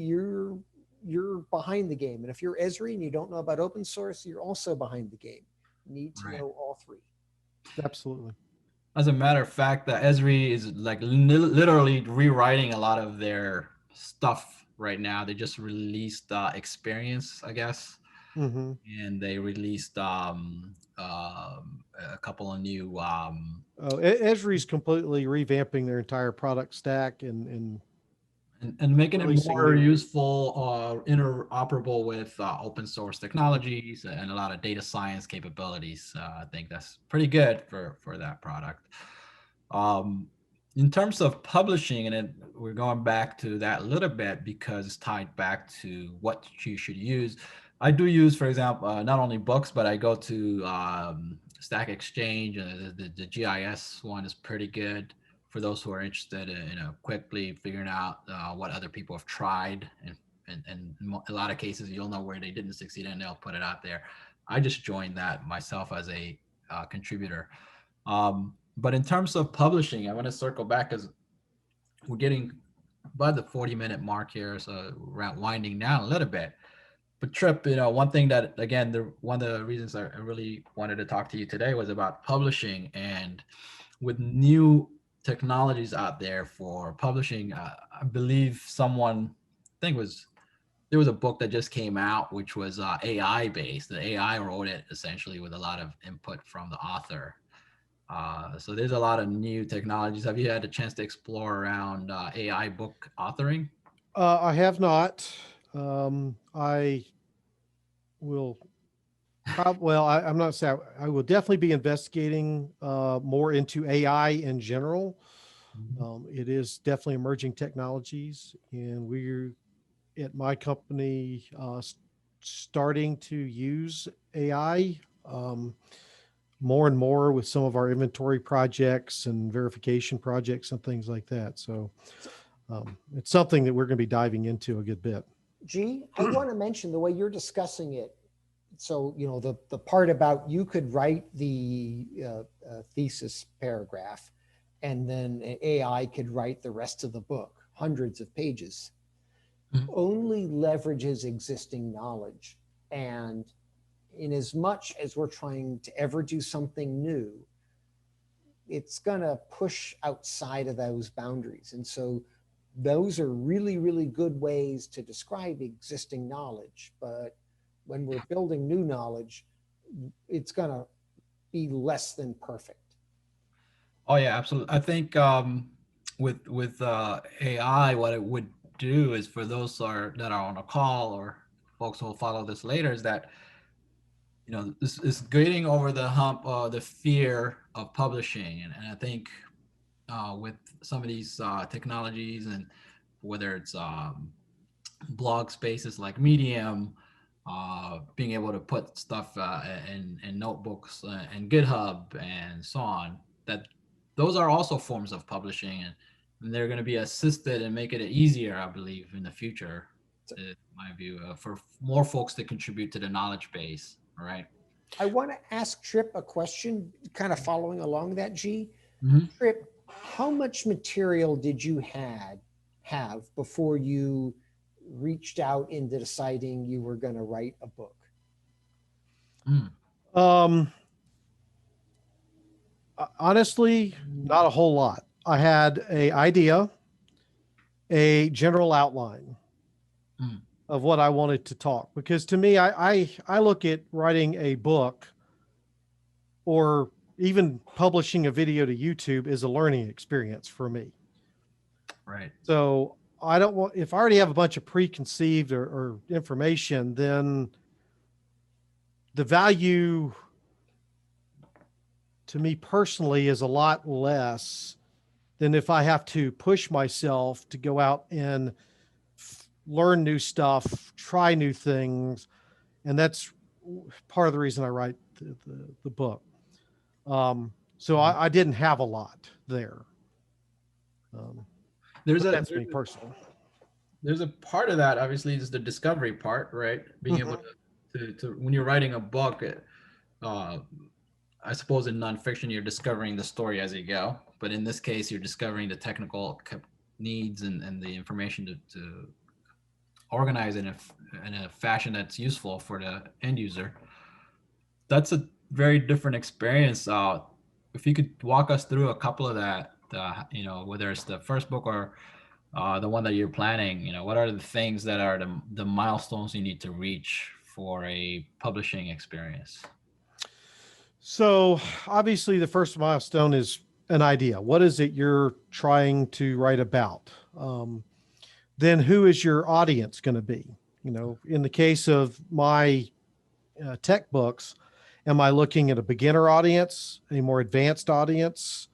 you're behind the game. And if you're Esri and you don't know about open source, you're also behind the game. You need to Right. know all three. Absolutely. As a matter of fact, that Esri is like literally rewriting a lot of their stuff right now. They just released Experience, I guess, Mm-hmm. and they released a couple of new Oh, Esri's completely revamping their entire product stack and and making it releasing more new. useful, interoperable with open source technologies and a lot of data science capabilities. I think that's pretty good for that product. In terms of publishing, and then we're going back to that a little bit because it's tied back to what you should use. I do use, for example, not only books, but I go to Stack Exchange. The GIS one is pretty good for those who are interested in quickly figuring out what other people have tried. And in a lot of cases, you'll know where they didn't succeed and they'll put it out there. I just joined that myself as a contributor. But in terms of publishing, I want to circle back because we're getting by the 40-minute mark here, so we're winding down a little bit. But Trip, one thing that, again, one of the reasons I really wanted to talk to you today was about publishing. And with new technologies out there for publishing, I believe there was a book that just came out, which was AI based. The AI wrote it essentially with a lot of input from the author. So there's a lot of new technologies. Have you had a chance to explore around AI book authoring? I have not. I will I'm not saying I will definitely be investigating more into AI in general. It is definitely emerging technologies, and we're at my company starting to use AI more and more with some of our inventory projects and verification projects and things like that. So it's something that we're going to be diving into a good bit. G, I want to mention the way you're discussing it. So, the part about you could write the thesis paragraph and then AI could write the rest of the book, hundreds of pages, only leverages existing knowledge. And in as much as we're trying to ever do something new, it's going to push outside of those boundaries. And so those are really, really good ways to describe existing knowledge. But when we're building new knowledge, it's going to be less than perfect. Oh yeah, absolutely. I think with AI, what it would do is for those that are on a call or folks who will follow this later, is that this is getting over the hump, the fear of publishing, and I think with some of these technologies, and whether it's blog spaces like Medium, being able to put stuff in notebooks and GitHub and so on, that those are also forms of publishing, and they're going to be assisted and make it easier, I believe, in the future, in my view, for more folks to contribute to the knowledge base. All right. I want to ask Trip a question, kind of following along that, G. Mm-hmm. Trip, how much material did you have before you reached out into deciding you were going to write a book? Honestly, not a whole lot. I had an idea, a general outline of what I wanted to talk, because to me, I look at writing a book or even publishing a video to YouTube as a learning experience for me. Right. So I don't want, if I already have a bunch of preconceived or information, then the value to me personally is a lot less than if I have to push myself to go out and learn new stuff, try new things. And that's part of the reason I write the book. So I didn't have a lot there. That's me personally. There's a part of that, obviously, is the discovery part, right? Being able to when you're writing a book, I suppose in nonfiction, you're discovering the story as you go. But in this case, you're discovering the technical needs and the information to organize in a fashion that's useful for the end user. That's a very different experience. If you could walk us through a couple of that, whether it's the first book or the one that you're planning, what are the things that are the milestones you need to reach for a publishing experience? So obviously the first milestone is an idea. What is it you're trying to write about? Then who is your audience going to be? In the case of my tech books, am I looking at a beginner audience, a more advanced audience?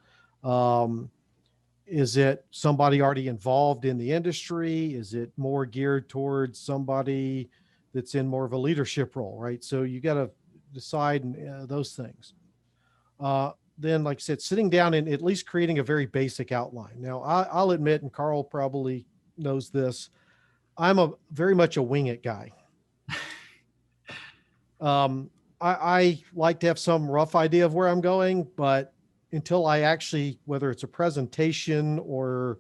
Is it somebody already involved in the industry? Is it more geared towards somebody that's in more of a leadership role, right? So you got to decide those things. Then, like I said, sitting down and at least creating a very basic outline. Now, I'll admit, and Carl probably knows this, I'm very much a wing it guy. I like to have some rough idea of where I'm going, but until I actually, whether it's a presentation or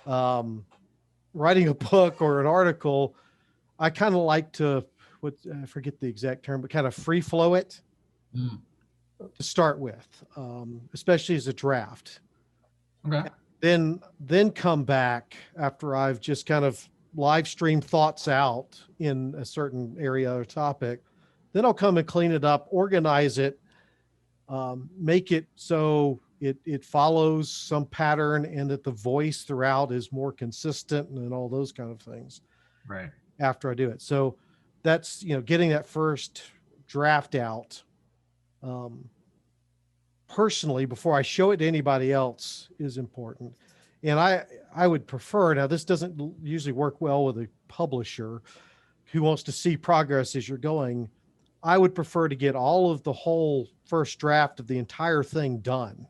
writing a book or an article, I kind of like to, I forget the exact term, but kind of free flow it to start with, especially as a draft. Okay. Then come back after I've just kind of live stream thoughts out in a certain area or topic. Then I'll come and clean it up, organize it, make it so it follows some pattern and that the voice throughout is more consistent and all those kind of things. Right. After I do it. So that's, getting that first draft out personally before I show it to anybody else is important. And I would prefer, now this doesn't usually work well with a publisher who wants to see progress as you're going. I would prefer to get all of the whole first draft of the entire thing done.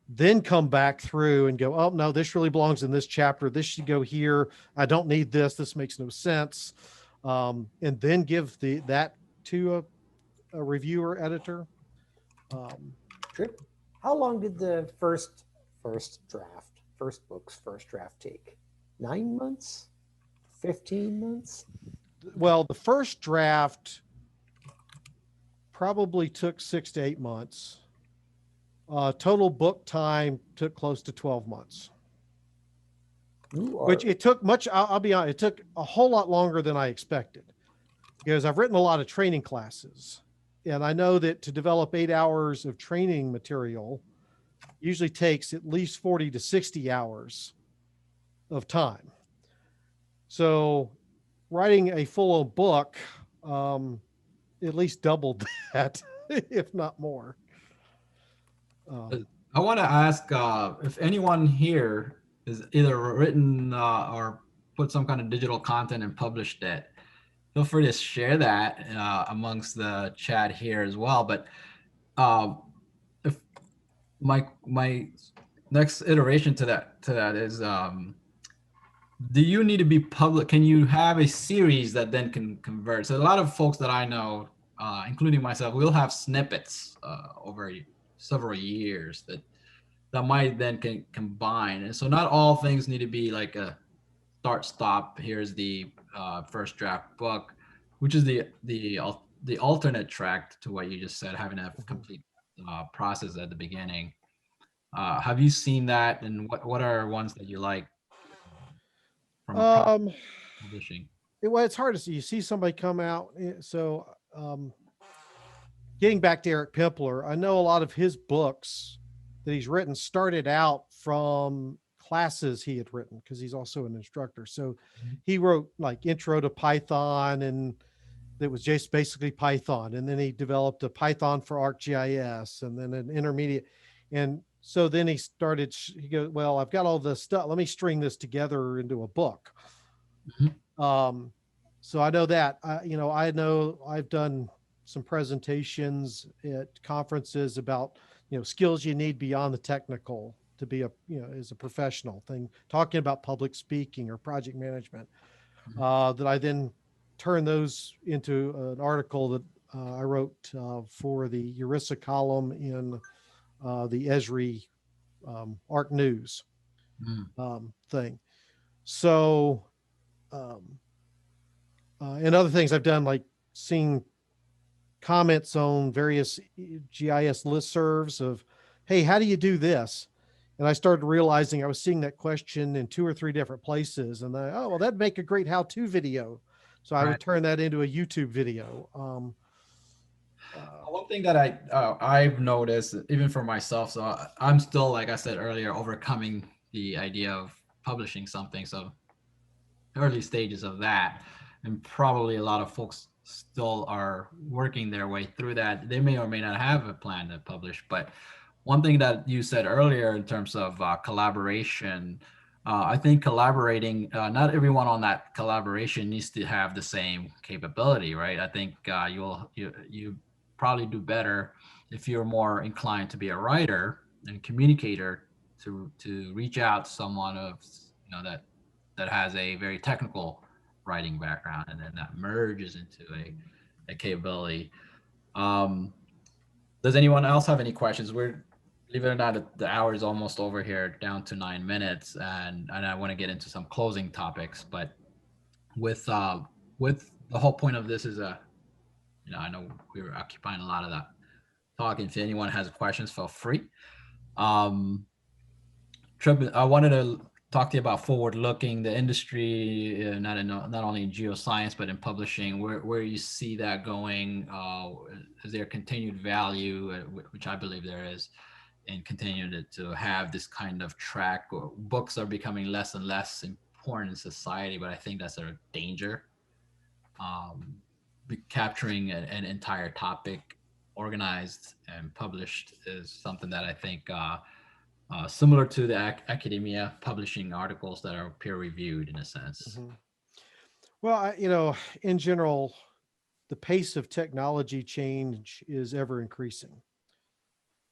Then come back through and go, oh no, this really belongs in this chapter. This should go here. I don't need this. This makes no sense. And then give that to a reviewer editor. Sure. How long did the first book's first draft take? 9 months? 15 months? Well, the first draft probably took 6 to 8 months. Total book time took close to 12 months. Which it took much, I'll be honest, it took a whole lot longer than I expected because I've written a lot of training classes. And I know that to develop 8 hours of training material usually takes at least 40 to 60 hours of time. So writing a full book at least doubled that, if not more. I want to ask if anyone here has either written or put some kind of digital content and published it. Feel free to share that amongst the chat here as well. But if my next iteration to that is, do you need to be public? Can you have a series that then can convert? So a lot of folks that I know, including myself, will have snippets over several years that might then can combine. And so not all things need to be like a start stop. Here's the first draft book, which is the alternate track to what you just said, having a complete process at the beginning. Have you seen that, and what are ones that you like from publishing? Well, it's hard to see. You see somebody come out. So getting back to Eric Kempler, I know a lot of his books that he's written started out from classes he had written because he's also an instructor. So he wrote like Intro to Python, and that was just basically Python. And then he developed a Python for Arcgis, and then an intermediate. And so then he goes, well, I've got all this stuff. Let me string this together into a book. So I know that, I know I've done some presentations at conferences about, skills you need beyond the technical to be as a professional thing, talking about public speaking or project management, that I then turn those into an article that I wrote for the ERISA column in the Esri Arc News thing. So, and other things I've done, like seeing comments on various GIS listservs of, hey, how do you do this? And I started realizing I was seeing that question in 2 or 3 different places. And oh, well, that'd make a great how-to video. So I would turn that into a YouTube video. One thing that I've noticed, even for myself, so I'm still, like I said earlier, overcoming the idea of publishing something. So early stages of that, and probably a lot of folks still are working their way through that. They may or may not have a plan to publish, but one thing that you said earlier in terms of collaboration, I think collaborating, not everyone on that collaboration needs to have the same capability, right? I think you probably do better if you're more inclined to be a writer and communicator, to reach out to someone of that has a very technical writing background, and then that merges into a capability. Does anyone else have any questions? We're, believe it or not, the hour is almost over here, down to 9 minutes, and I want to get into some closing topics. But with the whole point of this is I know we were occupying a lot of that talk. If anyone has questions, feel free. Trip, I wanted to talk to you about forward-looking the industry, not only in geoscience but in publishing. Where you see that going? Is there continued value, which I believe there is, in continuing to have this kind of track? Books are becoming less and less important in society, but I think that's a danger. Capturing an entire topic, organized and published, is something that I think. Similar to the academia, publishing articles that are peer reviewed in a sense. Mm-hmm. Well, in general, the pace of technology change is ever increasing.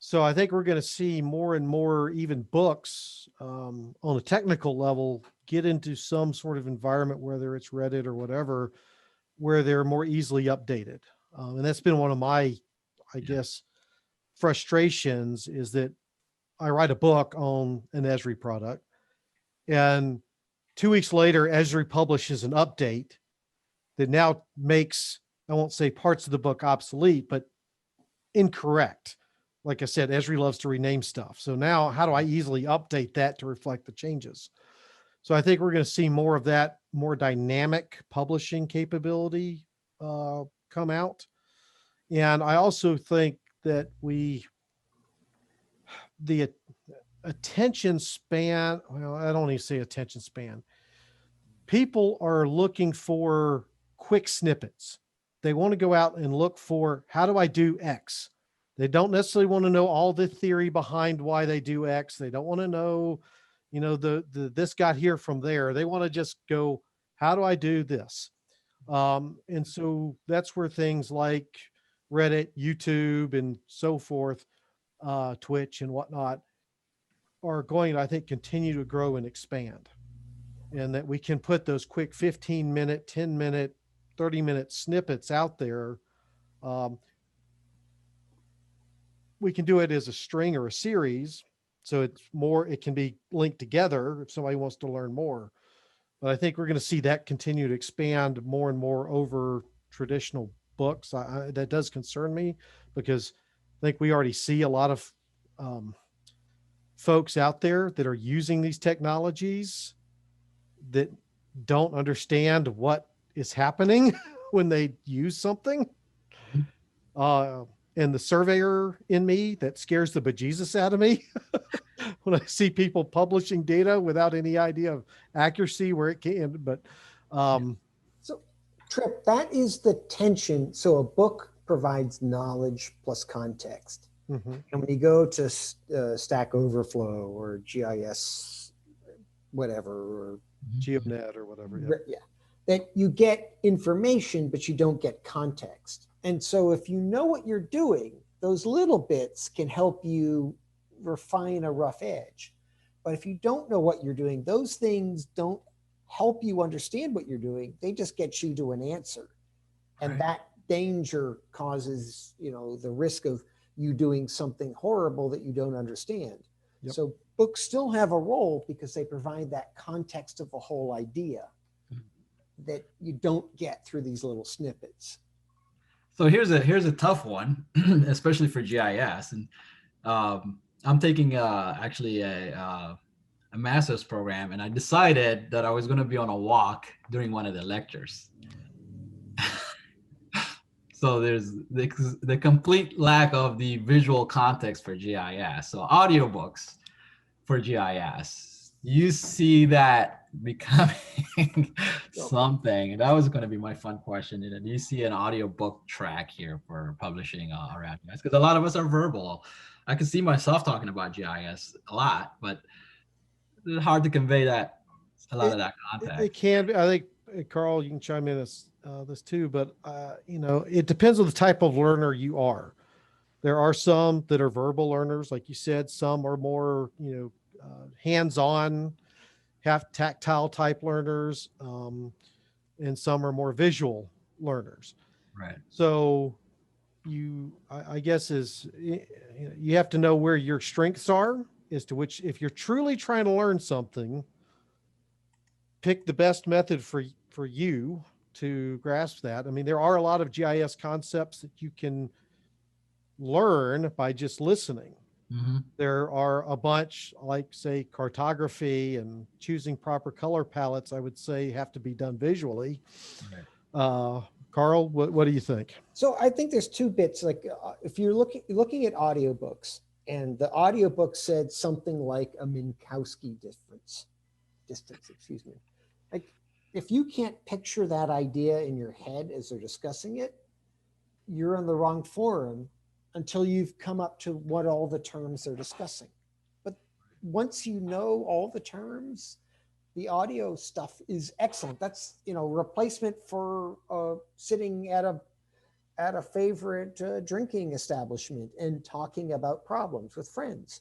So I think we're going to see more and more, even books on a technical level, get into some sort of environment, whether it's Reddit or whatever, where they're more easily updated. And that's been one of my, I guess, frustrations, is that I write a book on an Esri product, and 2 weeks later, Esri publishes an update that now makes, I won't say parts of the book obsolete, but incorrect. Like I said, Esri loves to rename stuff. So now how do I easily update that to reflect the changes? So I think we're going to see more of that, more dynamic publishing capability come out. And I also think that the attention span, well, I don't even say attention span. People are looking for quick snippets. They want to go out and look for, how do I do X? They don't necessarily want to know all the theory behind why they do X. They don't want to know, this got here from there. They want to just go, how do I do this? And so that's where things like Reddit, YouTube, and so forth, Twitch and whatnot, are going to, I think, continue to grow and expand. And that we can put those quick 15-minute, 10-minute, 30-minute snippets out there. We can do it as a string or a series. So it can be linked together if somebody wants to learn more. But I think we're going to see that continue to expand more and more over traditional books. That does concern me, because I think we already see a lot of folks out there that are using these technologies that don't understand what is happening when they use something. And the surveyor in me, that scares the bejesus out of me when I see people publishing data without any idea of accuracy where it can. But so, Trip, that is the tension. So a book provides knowledge plus context. Mm-hmm. And when you go to Stack Overflow or GIS, whatever, or GeoNet or whatever, that you get information, but you don't get context. And so if you know what you're doing, those little bits can help you refine a rough edge. But if you don't know what you're doing, those things don't help you understand what you're doing. They just get you to an answer. And that danger causes, the risk of you doing something horrible that you don't understand. Yep. So books still have a role because they provide that context of the whole idea that you don't get through these little snippets. So here's a tough one, especially for GIS. And I'm taking actually a master's program, and I decided that I was going to be on a walk during one of the lectures. So there's the complete lack of the visual context for GIS. So audiobooks for GIS, you see that becoming something. And that was going to be my fun question. Do you see an audiobook track here for publishing around GIS? Because a lot of us are verbal. I can see myself talking about GIS a lot, but it's hard to convey that, a lot of that context. It can be. I think, Carl, you can chime in this too, but it depends on the type of learner you are. There are some that are verbal learners, like you said. Some are more, hands-on, have tactile type learners, and some are more visual learners. Right. So I guess you have to know where your strengths are, as to which, if you're truly trying to learn something, pick the best method for you to grasp that. I mean, there are a lot of GIS concepts that you can learn by just listening. Mm-hmm. There are a bunch, like, say, cartography and choosing proper color palettes, I would say, have to be done visually. Right. Carl, what do you think? So I think there's two bits. Like, if you're looking at audiobooks, and the audiobook said something like a Minkowski distance, excuse me. Like, if you can't picture that idea in your head as they're discussing it, you're in the wrong forum until you've come up to what all the terms they're discussing. But once you know all the terms, the audio stuff is excellent. That's, replacement for sitting at a favorite drinking establishment and talking about problems with friends.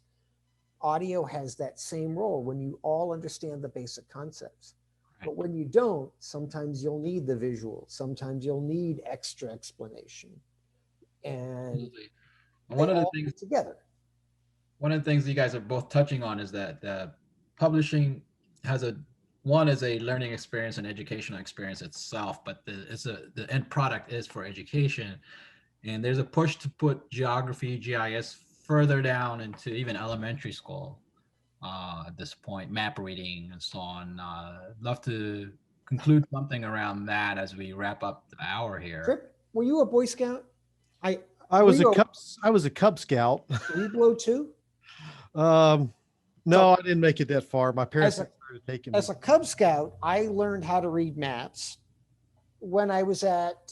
Audio has that same role when you all understand the basic concepts. But when you don't, sometimes you'll need the visual. Sometimes you'll need extra explanation. And one of the things together. One of the things you guys are both touching on is that publishing has one is a learning experience and educational experience itself, but the end product is for education. And there's a push to put geography, GIS further down into even elementary school at this point, map reading and so on. Love to conclude something around that as we wrap up the hour here. Trip, were you a Boy Scout? I was a Cub Scout. Were you blow too? No, I didn't make it that far. My parents started taking me. As a Cub Scout, I learned how to read maps. When I was at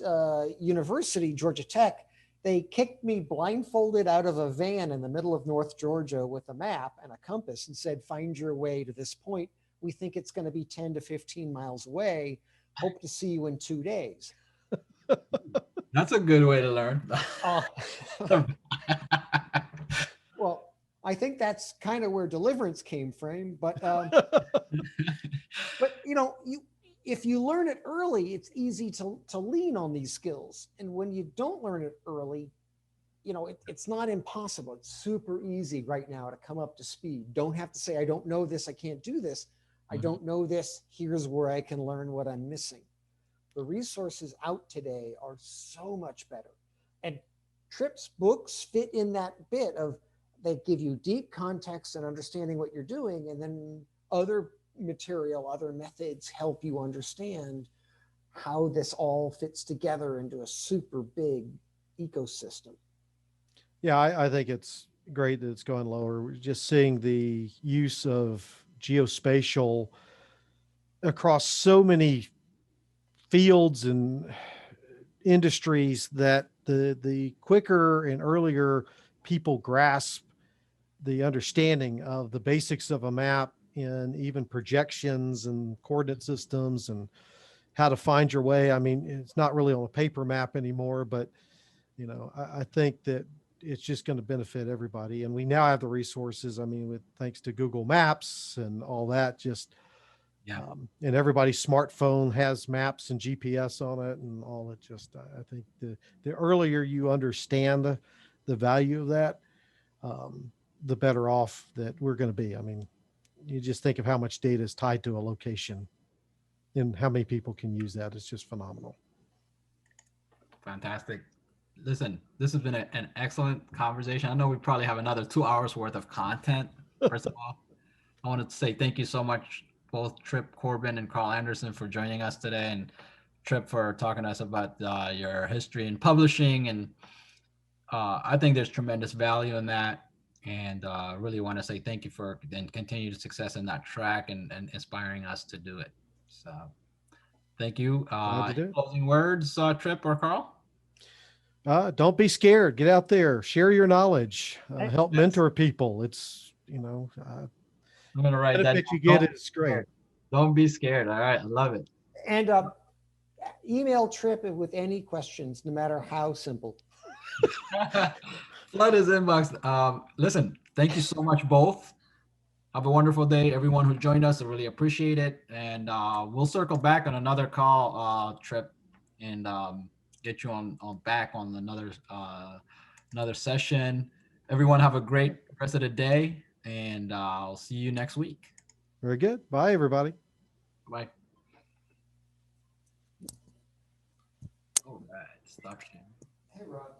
university, Georgia Tech, they kicked me blindfolded out of a van in the middle of North Georgia with a map and a compass and said, find your way to this point. We think it's going to be 10 to 15 miles away. Hope to see you in 2 days. That's a good way to learn. Well, I think that's kind of where Deliverance came from, but if you learn it early, it's easy to lean on these skills. And when you don't learn it early, it's not impossible. It's super easy right now to come up to speed. Don't have to say, I don't know this, I can't do this. I don't know this. Here's where I can learn what I'm missing. The resources out today are so much better. And Tripp's books fit in that bit of, they give you deep context and understanding what you're doing, and then other material, other methods help you understand how this all fits together into a super big ecosystem. Yeah, I think it's great that it's going lower. We're just seeing the use of geospatial across so many fields and industries that the quicker and earlier people grasp the understanding of the basics of a map and even projections and coordinate systems and how to find your way. I mean, it's not really on a paper map anymore, but I think that it's just going to benefit everybody. And we now have the resources. I mean, thanks to Google Maps and all that, just Yeah. And everybody's smartphone has maps and GPS on it and all. It just, I think the earlier you understand the value of that, the better off that we're going to be. I mean, you just think of how much data is tied to a location and how many people can use that. It's just phenomenal. Fantastic. Listen, this has been an excellent conversation. I know we probably have another 2 hours worth of content. First of all, I wanted to say thank you so much, both Trip Corbin and Carl Anderson, for joining us today, and Trip for talking to us about your history in publishing. And I think there's tremendous value in that. And really want to say thank you for and continued success in that track and inspiring us to do it. So thank you. Glad to do it. Closing words, Trip or Carl? Don't be scared. Get out there, share your knowledge, help Yes. mentor people. It's, you know, I'm gonna write that. benefit you get is great. Don't be scared. All right, I love it. And email Trip with any questions, no matter how simple. Flood his inbox. Listen, thank you so much, both. Have a wonderful day, everyone who joined us. I really appreciate it, and we'll circle back on another call, Trip, and get you on back on another session. Everyone have a great rest of the day, and I'll see you next week. Very good. Bye, everybody. Bye. All right, stop sharing. Hey, Rob.